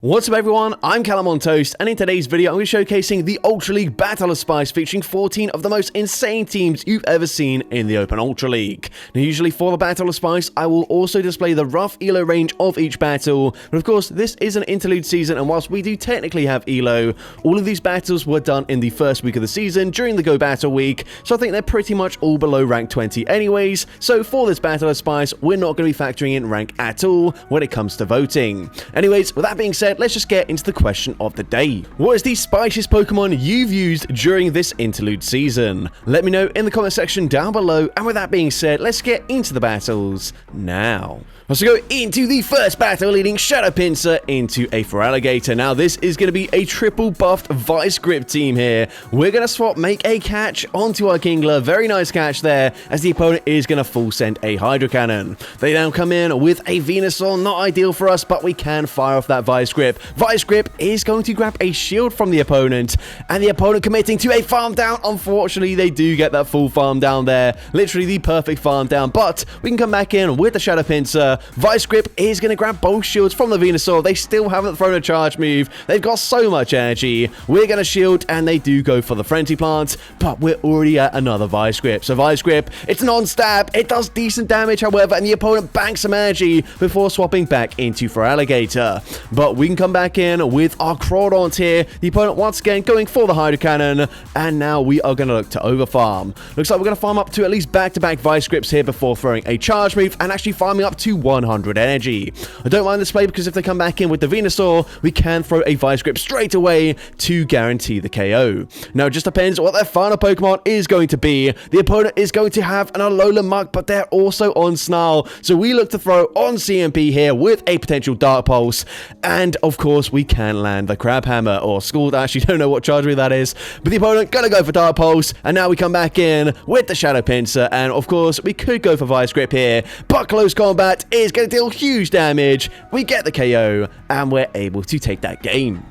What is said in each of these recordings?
What's up everyone, I'm CallumOnToast, and in today's video I'm going to be showcasing the Ultra League Battle of Spice featuring 14 of the most insane teams you've ever seen in the Open Ultra League. Now usually for the Battle of Spice I will also display the rough elo range of each battle, but of course this is an interlude season, and whilst we do technically have elo, all of these battles were done in the first week of the season during the Go Battle week, so I think they're pretty much all below rank 20 anyways, so for this Battle of Spice we're not going to be factoring in rank at all when it comes to voting. Anyways, with that being said, let's just get into the question of the day. What is the spiciest Pokemon you've used during this interlude season? Let me know in the comment section down below, and with that being said, let's get into the battles now. Let's go into the first battle, leading Shadow Pinsir into a Feraligatr. Now this is going to be a triple buffed Vice Grip team here. We're going to swap Make a Catch onto our Kingler. Very nice catch there, as the opponent is going to full send a Hydro Cannon. They now come in with a Venusaur. Not ideal for us, but we can fire off that Vice Grip. Vice Grip is going to grab a shield from the opponent, and the opponent committing to a farm down. Unfortunately, they do get that full farm down there. Literally the perfect farm down, but we can come back in with the Shadow Pinsir. Vice Grip is going to grab both shields from the Venusaur. They still haven't thrown a charge move. They've got so much energy. We're going to shield, and they do go for the Frenzy Plant, but we're already at another Vice Grip. So Vice Grip, it's non-stab. It does decent damage, however, and the opponent banks some energy before swapping back into Feraligatr. But we can come back in with our Crawdaunt here. The opponent once again going for the Hydro Cannon, and now we are going to look to overfarm. Looks like we're going to farm up to at least back-to-back Vice Grips here before throwing a charge move and actually farming up to 100 energy. I don't mind this play because if they come back in with the Venusaur, we can throw a Vice Grip straight away to guarantee the KO. Now it just depends what their final Pokemon is going to be. The opponent is going to have an Alolan Muk, but they're also on Snarl, so we look to throw on CMP here with a potential Dark Pulse, and of course we can land the Crab Hammer or Scald. I actually don't know what charge move that is, but the opponent gonna go for Dark Pulse, and now we come back in with the Shadow Pinsir, and of course we could go for Vice Grip here, but close combat is gonna deal huge damage. We get the KO, and we're able to take that game.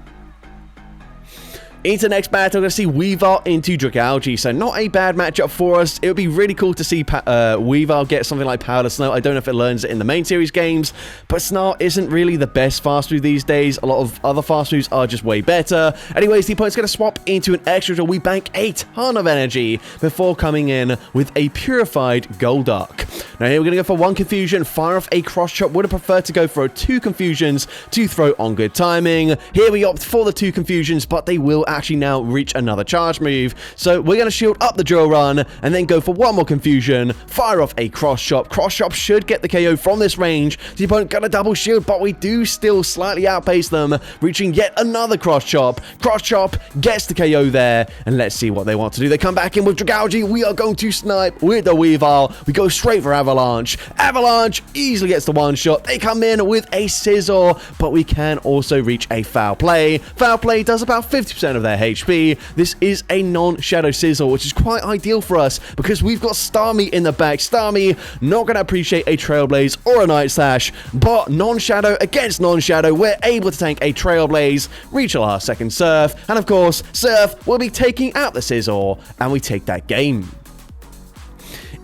Into the next battle, we're going to see Weavile into Dragalge, so not a bad matchup for us. It would be really cool to see Weavile get something like Powder Snow. I don't know if it learns it in the main series games, but Snarl isn't really the best fast move these days. A lot of other fast moves are just way better. Anyways, the opponent's going to swap into an extra. We bank a ton of energy before coming in with a Purified Golduck. Now here we're going to go for one Confusion, fire off a Cross Chop. Would have preferred to go for two Confusions to throw on good timing. Here we opt for the two Confusions, but they will actually now reach another charge move. So we're going to shield up the Drill Run and then go for one more Confusion, fire off a Cross Chop. Cross Chop should get the KO from this range. The opponent got a double shield, but we do still slightly outpace them, reaching yet another Cross Chop. Cross Chop gets the KO there, and let's see what they want to do. They come back in with Dragalge. We are going to snipe with the Weavile. We go straight for Avalanche. Avalanche easily gets the one shot. They come in with a Scizor, but we can also reach a Foul Play. Foul Play does about 50% of their HP. This is a non-Shadow Scizor, which is quite ideal for us because we've got Starmie in the back. Starmie not going to appreciate a Trailblaze or a Night Slash, but non-Shadow against non-Shadow, we're able to tank a Trailblaze, reach our second Surf, and of course, Surf will be taking out the Scizor, and we take that game.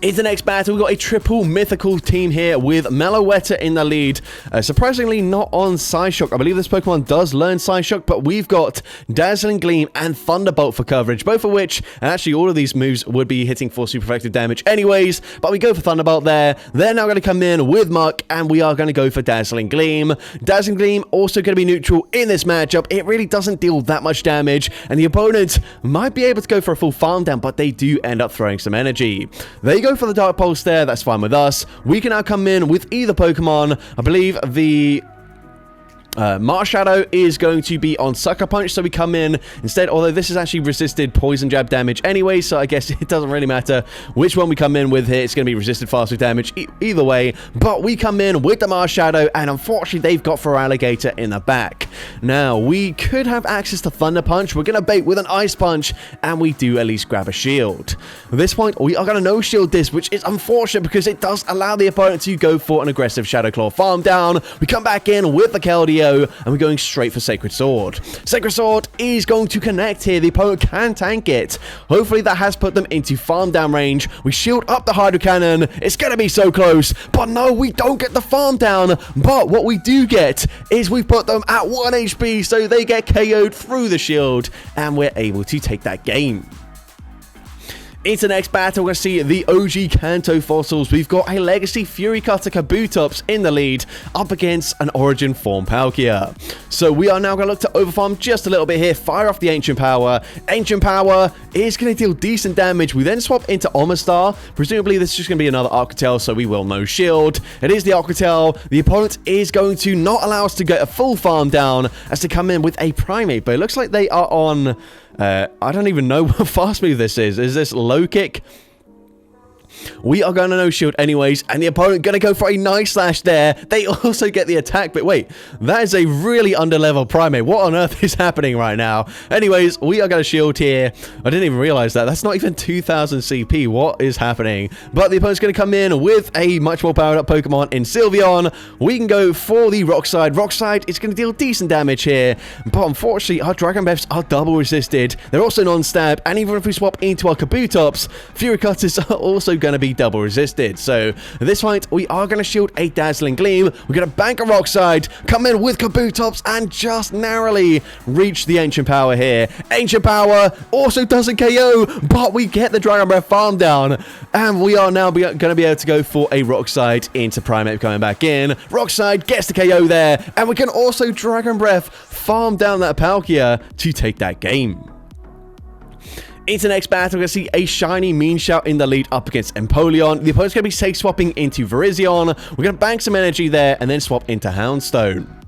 In the next battle, we've got a triple mythical team here with Meloetta in the lead. Surprisingly, not on Psyshock. I believe this Pokemon does learn Psyshock, but we've got Dazzling Gleam and Thunderbolt for coverage, both of which, and actually all of these moves would be hitting for super effective damage anyways, but we go for Thunderbolt there. They're now going to come in with Muk, and we are going to go for Dazzling Gleam. Dazzling Gleam also going to be neutral in this matchup. It really doesn't deal that much damage, and the opponent might be able to go for a full farm down, but they do end up throwing some energy. They go for the Dark Pulse there, that's fine with us. We can now come in with either Pokemon. I believe the Marshadow is going to be on Sucker Punch, so we come in instead, although this is actually resisted Poison Jab damage anyway, so I guess it doesn't really matter which one we come in with here. It's going to be resisted Fast Food damage either way, but we come in with the Marshadow, and unfortunately they've got Feraligatr in the back. Now, we could have access to Thunder Punch. We're going to bait with an Ice Punch, and we do at least grab a shield. At this point, we are going to no-shield this, which is unfortunate because it does allow the opponent to go for an aggressive Shadow Claw farm down. We come back in with the Keldeo, and we're going straight for Sacred Sword. Sacred Sword is going to connect here. The opponent can tank it. Hopefully that has put them into farm down range. We shield up the Hydro Cannon. It's going to be so close, but no, we don't get the farm down. But what we do get is we put them at 1 HP, so they get KO'd through the shield, and we're able to take that game. Into the next battle, we're going to see the OG Kanto fossils. We've got a Legacy Fury Cutter Kabutops in the lead up against an Origin form Palkia. So we are now going to look to overfarm just a little bit here, fire off the Ancient Power. Ancient Power is going to deal decent damage. We then swap into Omastar. Presumably this is just going to be another Arctotel, so we will no shield. It is the Arctotel. The opponent is going to not allow us to get a full farm down as they come in with a Primate, but it looks like they are on... I don't even know what fast move this is. Is this low kick? We are going to no shield anyways, and the opponent going to go for a nice slash there. They also get the attack, but wait, that is a really under-level Primate. What on earth is happening right now? Anyways, we are going to shield here. I didn't even realize that. That's not even 2,000 CP. What is happening? But the opponent's going to come in with a much more powered up Pokemon in Sylveon. We can go for the Rock Slide. Rock Slide is going to deal decent damage here, but unfortunately, our Dragon Breaths are double resisted. They're also non-stab, and even if we swap into our Kabutops, Fury Cutters are also going to be double resisted. So this fight, we are going to shield a Dazzling Gleam. We're going to bank a Rock Slide, come in with Kabutops, and just narrowly reach the Ancient Power here. Ancient Power also doesn't KO, but we get the Dragon Breath farm down, and we are now going to be able to go for a Rock Slide into Primate coming back in. Rock Slide gets the KO there, and we can also Dragon Breath farm down that Palkia to take that game. Into the next battle, we're going to see a shiny Mean Shout in the lead up against Empoleon. The opponent's going to be safe swapping into Virizion. We're going to bank some energy there and then swap into Houndstone.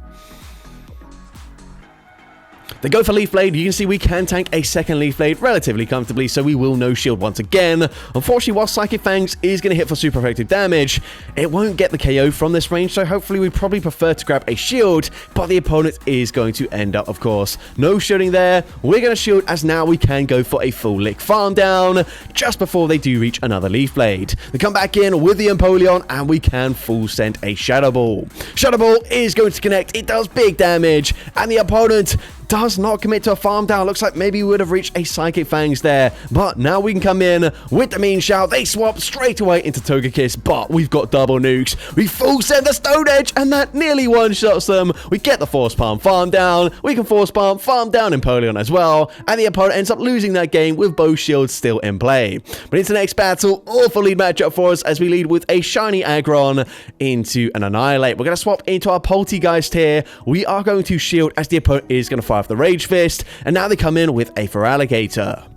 They go for Leaf Blade. You can see we can tank a second Leaf Blade relatively comfortably, so we will no shield once again. Unfortunately, while Psychic Fangs is going to hit for super effective damage, it won't get the KO from this range, so hopefully we probably prefer to grab a shield, but the opponent is going to end up, of course, no shielding there. We're going to shield as now we can go for a full lick farm down just before they do reach another Leaf Blade. They come back in with the Empoleon, and we can full send a Shadow Ball. Shadow Ball is going to connect. It does big damage, and the opponent does not commit to a farm down. Looks like maybe we would have reached a Psychic Fangs there, but now we can come in with the Mean Shout. They swap straight away into Togekiss, but we've got double nukes. We full send the Stone Edge, and that nearly one-shots them. We get the Force Palm farm down. We can Force Palm farm down Empoleon as well, and the opponent ends up losing that game with both shields still in play. But into the next battle, awful lead matchup for us as we lead with a shiny Aggron into an Annihilate. We're going to swap into our Poltegeist here. We are going to shield as the opponent is going to fire off the Rage Fist, and now they come in with a Feraligatr.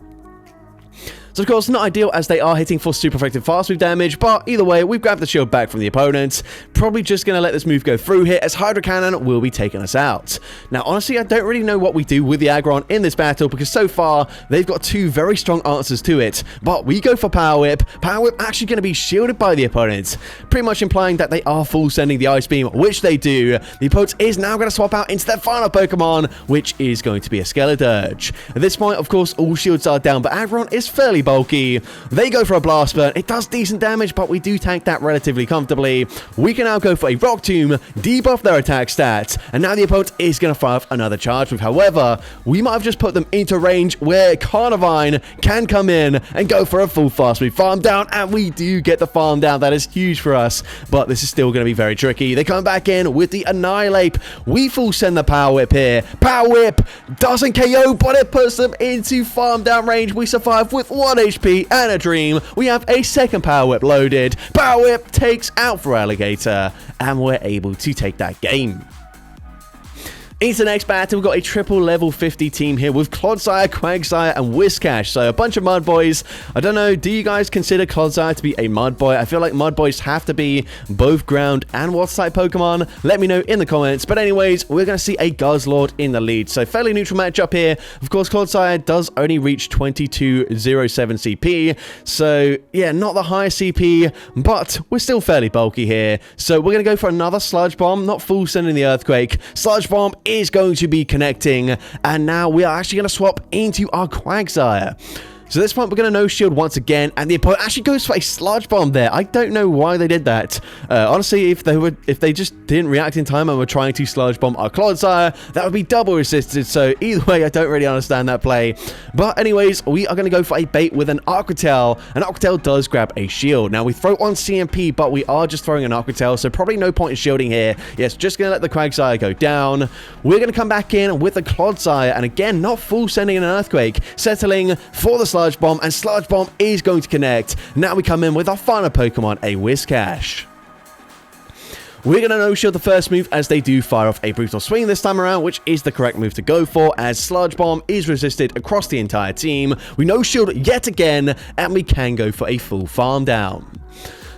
So, of course, not ideal as they are hitting for super effective fast move damage, but either way, we've grabbed the shield back from the opponent. Probably just going to let this move go through here as Hydro Cannon will be taking us out. Now, honestly, I don't really know what we do with the Aggron in this battle because so far, they've got two very strong answers to it. But we go for Power Whip. Power Whip actually going to be shielded by the opponent, pretty much implying that they are full sending the Ice Beam, which they do. The opponent is now going to swap out into their final Pokemon, which is going to be a Skeledirge. At this point, of course, all shields are down, but Aggron is fairly bulky. They go for a Blast Burn. It does decent damage, but we do tank that relatively comfortably. We can now go for a Rock Tomb, debuff their attack stats, and now the opponent is going to fire off another charge move. However, we might have just put them into range where Carnivine can come in and go for a full fast move farm down, and we do get the farm down. That is huge for us, but this is still going to be very tricky. They come back in with the Annihilate. We full send the Power Whip here. Power Whip doesn't KO, but it puts them into farm down range. We survive with 1 HP and a Dream. We have a second Power Whip loaded. Power Whip takes out Feraligatr, and we're able to take that game. Into the next battle, we've got a triple level 50 team here with Clodsire, Quagsire, and Whiscash. So a bunch of Mud Boys. I don't know, do you guys consider Clodsire to be a Mud Boy? I feel like Mud Boys have to be both ground and water type Pokemon. Let me know in the comments. But anyways, we're going to see a Guzzlord in the lead. So fairly neutral matchup here. Of course, Clodsire does only reach 2207 CP. So yeah, not the highest CP, but we're still fairly bulky here. So we're going to go for another Sludge Bomb, not full sending the Earthquake. Sludge Bomb is going to be connecting, and now we are actually going to swap into our Quagsire. So at this point, we're going to no shield once again, and the opponent actually goes for a sludge bomb there. I don't know why they did that. Honestly, if they just didn't react in time and were trying to sludge bomb our Clodsire, that would be double resisted. So either way, I don't really understand that play. But anyways, we are going to go for a bait with an Aqua Tail. An Aqua Tail does grab a shield. Now we throw on CMP, but we are just throwing an Aqua Tail, so probably no point in shielding here. Yes, just going to let the Quagsire go down. We're going to come back in with the Clodsire, and again, not full sending an Earthquake, settling for the Sludge Bomb, and Sludge Bomb is going to connect. Now we come in with our final Pokemon, a Whiscash. We're going to no-shield the first move as they do fire off a Brutal Swing this time around, which is the correct move to go for, as Sludge Bomb is resisted across the entire team. We no-shield yet again, and we can go for a full farm down.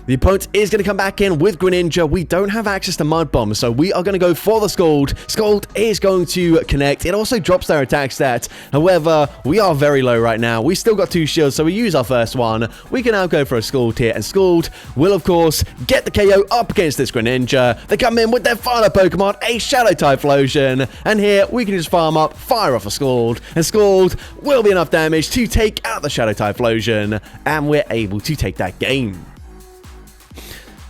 The opponent is going to come back in with Greninja. We don't have access to Mud Bomb, so we are going to go for the Scald. Scald is going to connect. It also drops their attack stat. However, we are very low right now. We still got 2 shields, so we use our first one. We can now go for a Scald here, and Scald will, of course, get the KO up against this Greninja. They come in with their final Pokemon, a Shadow Typhlosion, and here we can just farm up, fire off a Scald, and Scald will be enough damage to take out the Shadow Typhlosion, and we're able to take that game.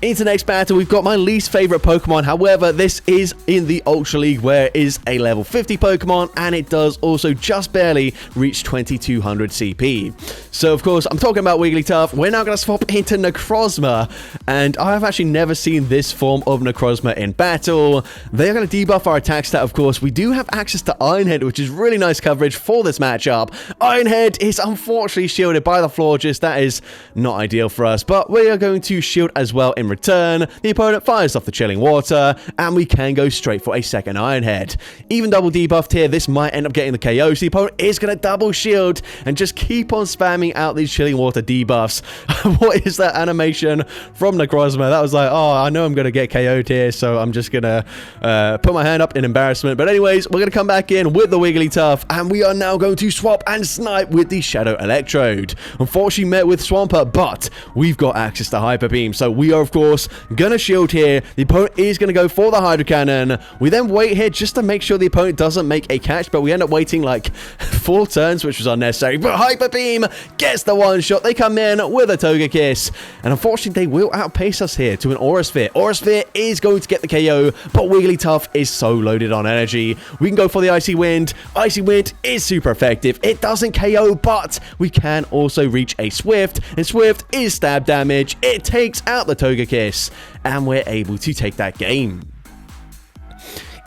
Into the next battle, we've got my least favorite Pokemon. However, this is in the Ultra League, where it is a level 50 Pokemon, and it does also just barely reach 2200 CP. So, of course, I'm talking about Wigglytuff. We're now going to swap into Necrozma, and I have actually never seen this form of Necrozma in battle. They are going to debuff our attack stat, of course. We do have access to Iron Head, which is really nice coverage for this matchup. Iron Head is unfortunately shielded by the Florges. That is not ideal for us, but we are going to shield as well in return. The opponent fires off the Chilling Water, and we can go straight for a second Iron Head. Even double debuffed here, this might end up getting the KO, so the opponent is going to double shield and just keep on spamming out these Chilling Water debuffs. What is that animation from Necrozma? That was like, oh, I know I'm going to get KO'd here, so I'm just going to put my hand up in embarrassment. But anyways, we're going to come back in with the Wigglytuff, and we are now going to swap and snipe with the Shadow Electrode. Unfortunately met with Swampert, but we've got access to Hyper Beam, so we are, of course, gonna shield here. The opponent is gonna go for the Hydro Cannon. We then wait here just to make sure the opponent doesn't make a catch, but we end up waiting like 4 turns, which was unnecessary. But Hyper Beam gets the one shot. They come in with a Togekiss, and unfortunately they will outpace us here to an Aura Sphere. Aura Sphere is going to get the KO, but Wigglytuff is so loaded on energy. We can go for the Icy Wind. Icy Wind is super effective. It doesn't KO, but we can also reach a Swift, and Swift is stab damage. It takes out the Togekiss, and we're able to take that game.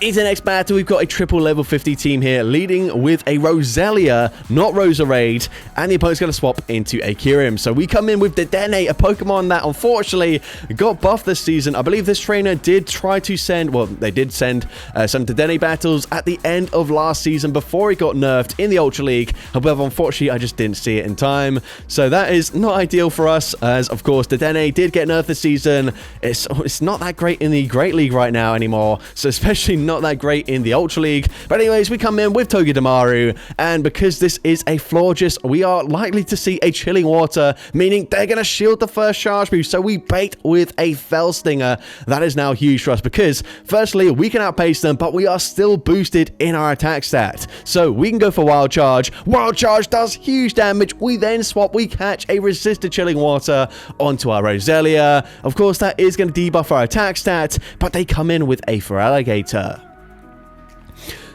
Into the next battle, we've got a triple level 50 team here, leading with a Roselia, not Roserade, and the opponent's going to swap into a Kyurem. So we come in with Dedenne, a Pokemon that unfortunately got buffed this season. I believe this trainer did try to send, well, they did send some Dedenne battles at the end of last season before he got nerfed in the Ultra League. However, unfortunately, I just didn't see it in time. So that is not ideal for us, as of course, Dedenne did get nerfed this season. It's not that great in the Great League right now anymore, so especially not that great in the Ultra League. But anyways, we come in with Togedemaru, and because this is a Florges, we are likely to see a Chilling Water, meaning they're going to shield the first charge move. So we bait with a Fell Stinger. That is now huge for us because firstly, we can outpace them, but we are still boosted in our attack stat. So we can go for Wild Charge. Wild Charge does huge damage. We then swap, we catch a resisted Chilling Water onto our Roselia. Of course, that is going to debuff our attack stat, but they come in with a Feraligatr.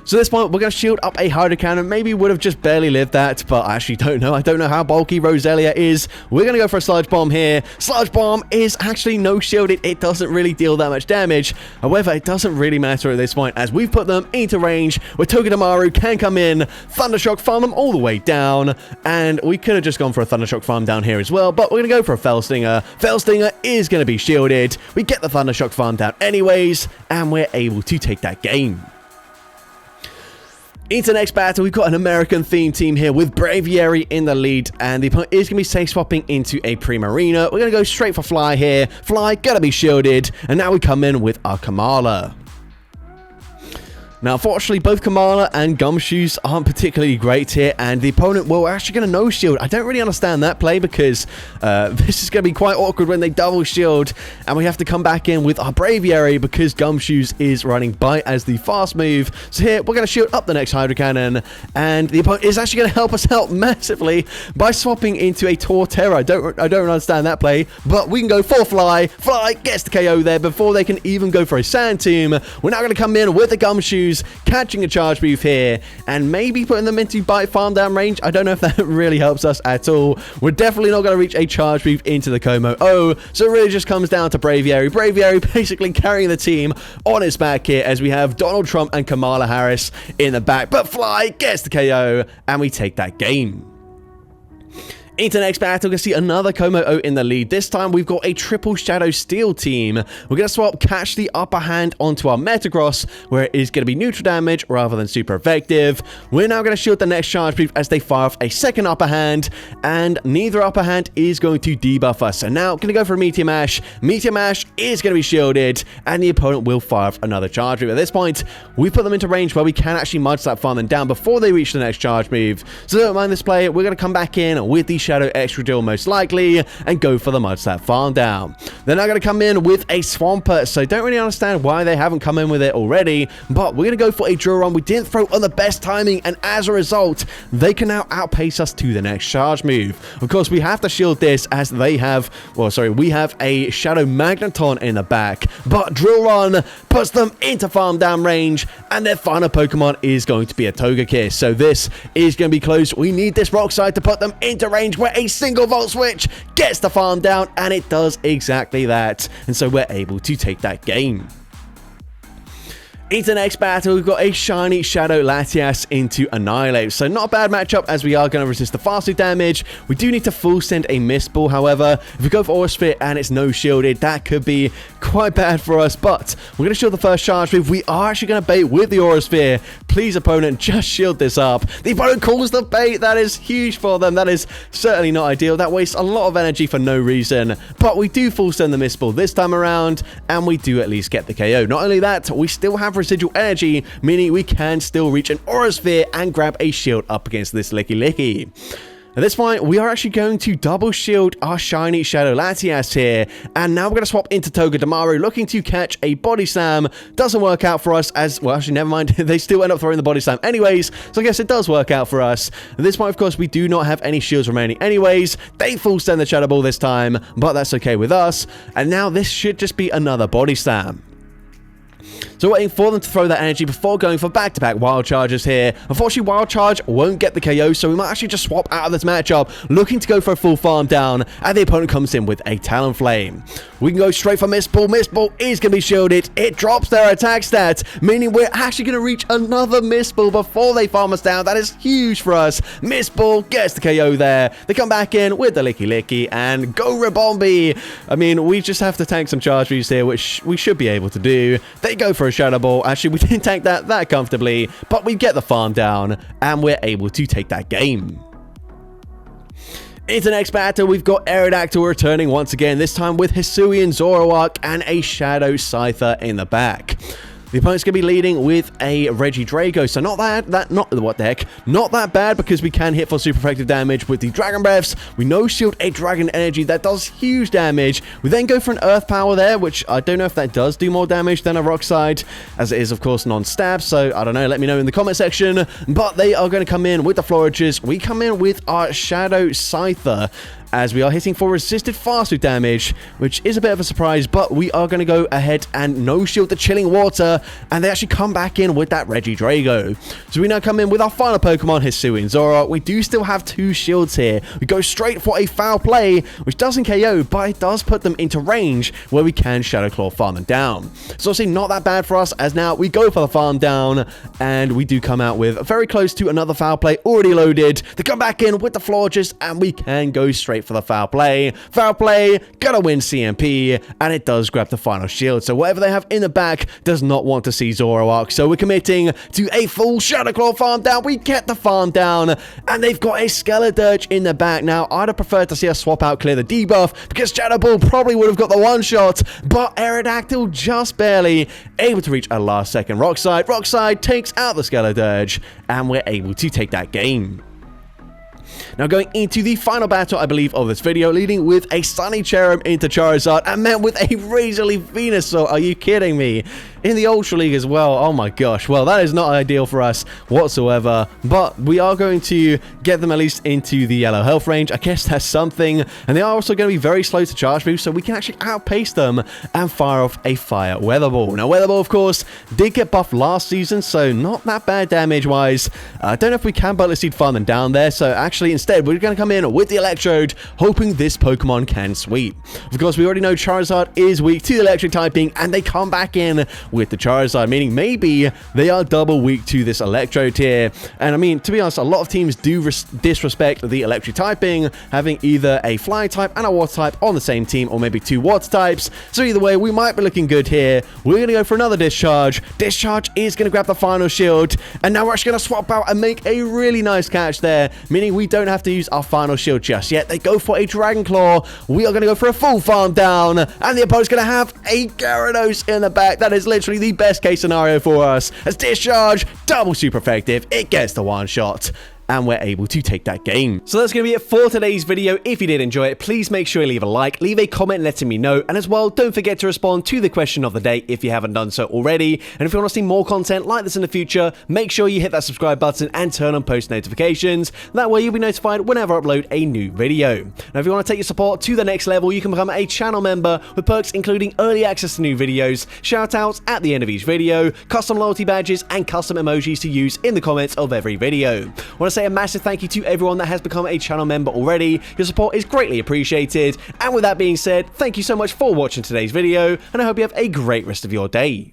So at this point, we're going to shield up a Hydro Cannon. Maybe would have just barely lived that, but I actually don't know. I don't know how bulky Roselia is. We're going to go for a Sludge Bomb here. Sludge Bomb is actually no shielded. It doesn't really deal that much damage. However, it doesn't really matter at this point, as we've put them into range where Togedemaru can come in, Thundershock farm them all the way down, and we could have just gone for a Thundershock farm down here as well, but we're going to go for a Fell Stinger. Fell Stinger is going to be shielded. We get the Thundershock farm down anyways, and we're able to take that game. Into the next battle, we've got an American-themed team here with Braviary in the lead, and the opponent is going to be safe-swapping into a Primarina. We're going to go straight for Fly here. Fly, going to be shielded, and now we come in with our Kamala. Now, unfortunately, both Kamala and Gumshoes aren't particularly great here, and the opponent, well, we're actually going to no-shield. I don't really understand that play because this is going to be quite awkward when they double shield, and we have to come back in with our Braviary because Gumshoes is running Bite as the fast move. So here, we're going to shield up the next Hydro Cannon, and the opponent is actually going to help us out massively by swapping into a Torterra. I don't understand that play, but we can go for Fly. Fly gets the KO there before they can even go for a Sand Tomb. We're now going to come in with the Gumshoes, catching a charge move here, and maybe putting them into Bite farm down range. I don't know if that really helps us at all. We're definitely not going to reach a charge move into the Como-O, so it really just comes down to Braviary. Braviary basically carrying the team on his back here as we have Donald Trump and Kamala Harris in the back, but Fly gets the KO, and we take that game. Into the next battle, we're going to see another Como-O in the lead. This time, we've got a triple Shadow Steel team. We're going to swap Catch the Upper Hand onto our Metagross, where it is going to be neutral damage rather than super effective. We're now going to shield the next charge move as they fire off a second Upper Hand, and neither Upper Hand is going to debuff us. So now, going to go for a Meteor Mash. Meteor Mash is going to be shielded, and the opponent will fire off another charge move. At this point, we put them into range where we can actually Mudslap farm them down before they reach the next charge move. So don't mind this play. We're going to come back in with the Shadow Extra Drill most likely and go for the Mudslap farm down. They're now going to come in with a Swampert, so don't really understand why they haven't come in with it already, but we're going to go for a Drill Run. We didn't throw on the best timing, and as a result, they can now outpace us to the next charge move. Of course, we have to shield this as they have, well, sorry, we have a Shadow Magneton in the back, but Drill Run puts them into farm down range, and their final Pokemon is going to be a Togekiss. So this is going to be close. We need this Rock Slide to put them into range where a single Volt Switch gets the farm down, and it does exactly that. And so we're able to take that game. Into the next battle, we've got a shiny Shadow Latias into Annihilate. So not a bad matchup as we are going to resist the fast food damage. We do need to full send a Mist Ball, however. If we go for Aura Sphere and it's no shielded, that could be quite bad for us. But we're going to shield the first charge move. We are actually going to bait with the Aura Sphere. Please, opponent, just shield this up. The opponent calls the bait. That is huge for them. That is certainly not ideal. That wastes a lot of energy for no reason. But we do full send the Mist Ball this time around, and we do at least get the KO. Not only that, we still have residual energy, meaning we can still reach an Aura Sphere and grab a shield up against this Licky Licky. At this point, we are actually going to double shield our shiny Shadow Latias here, and now we're going to swap into Togedemaru, looking to catch a Body Slam. Doesn't work out for us as, well, actually, never mind, they still end up throwing the Body Slam anyways, so I guess it does work out for us. At this point, of course, we do not have any shields remaining anyways. They full send the Shadow Ball this time, but that's okay with us, and now this should just be another Body Slam. So waiting for them to throw that energy before going for back-to-back Wild Charges here. Unfortunately, Wild Charge won't get the KO, so we might actually just swap out of this matchup, looking to go for a full farm down, and the opponent comes in with a Talonflame. We can go straight for Mist Ball. Mist Ball is going to be shielded. It drops their attack stat, meaning we're actually going to reach another Mist Ball before they farm us down. That is huge for us. Mist Ball gets the KO there. They come back in with the Licky Licky and go Ribombee. I mean, we just have to tank some charge moves here, which we should be able to do. They go for a Shadow Ball. Actually, we didn't tank that comfortably, but we get the farm down, and we're able to take that game. Into the next battle, we've got Aerodactyl returning once again, this time with Hisuian Zoroark and a Shadow Scyther in the back. The opponent's going to be leading with a Regidrago, so not that bad because we can hit for super effective damage with the Dragon Breaths. We no-shield a Dragon Energy that does huge damage. We then go for an Earth Power there, which I don't know if that does do more damage than a Rock Slide, as it is, of course, non-stab, so I don't know, let me know in the comment section. But they are going to come in with the Florages. We come in with our Shadow Scyther, as we are hitting for resisted fast food damage, which is a bit of a surprise, but we are going to go ahead and no-shield the Chilling Water, and they actually come back in with that Regidrago. So we now come in with our final Pokemon, Hisuian Zoroark. We do still have two shields here. We go straight for a Foul Play, which doesn't KO, but it does put them into range where we can Shadow Claw farm them down. So obviously not that bad for us, as now we go for the farm down, and we do come out with very close to another Foul Play already loaded. They come back in with the Florges, and we can go straight wait for the foul play. Foul play, gonna win CMP, and it does grab the final shield. So whatever they have in the back does not want to see Zoroark. So we're committing to a full Shadow Claw farm down. We get the farm down, and they've got a Skeledirge in the back. Now, I'd have preferred to see us swap out, clear the debuff, because Shadow Ball probably would have got the one-shot, but Aerodactyl just barely able to reach a last-second Rock Slide. Rock Slide takes out the Skeledirge, and we're able to take that game. Now going into the final battle, I believe, of this video, leading with a Sunny Cherub into Charizard and met with a Razor Leaf Venusaur. Are you kidding me? In the Ultra League as well. Oh my gosh. Well, that is not ideal for us whatsoever, but we are going to get them at least into the yellow health range. I guess that's something, and they are also going to be very slow to charge boost, so we can actually outpace them and fire off a Fire Weather Ball. Now, Weather Ball, of course, did get buffed last season, so not that bad damage-wise. I don't know if we can Bullet Seed farm them down there, so actually, instead, we're going to come in with the Electrode, hoping this Pokemon can sweep. Of course, we already know Charizard is weak to the electric typing, and they come back in with the Charizard, meaning maybe they are double weak to this Electrode here. And I mean, to be honest, a lot of teams do disrespect the electric typing, having either a Fly type and a Water type on the same team, or maybe two Water types. So either way, we might be looking good here. We're going to go for another Discharge. Discharge is going to grab the final shield, and now we're actually going to swap out and make a really nice catch there, meaning we don't have to use our final shield just yet. They go for a Dragon Claw. We are going to go for a full farm down, and the opponent's going to have a Gyarados in the back. That is literally the best case scenario for us, as Discharge, double super effective, it gets the one shot, and we're able to take that game. So that's going to be it for today's video. If you did enjoy it, please make sure you leave a like, leave a comment letting me know, and as well, don't forget to respond to the question of the day if you haven't done so already. And if you want to see more content like this in the future, make sure you hit that subscribe button and turn on post notifications. That way you'll be notified whenever I upload a new video. Now, if you want to take your support to the next level, you can become a channel member with perks including early access to new videos, shoutouts at the end of each video, custom loyalty badges, and custom emojis to use in the comments of every video. I want to say a massive thank you to everyone that has become a channel member already. Your support is greatly appreciated. And with that being said, thank you so much for watching today's video, and I hope you have a great rest of your day.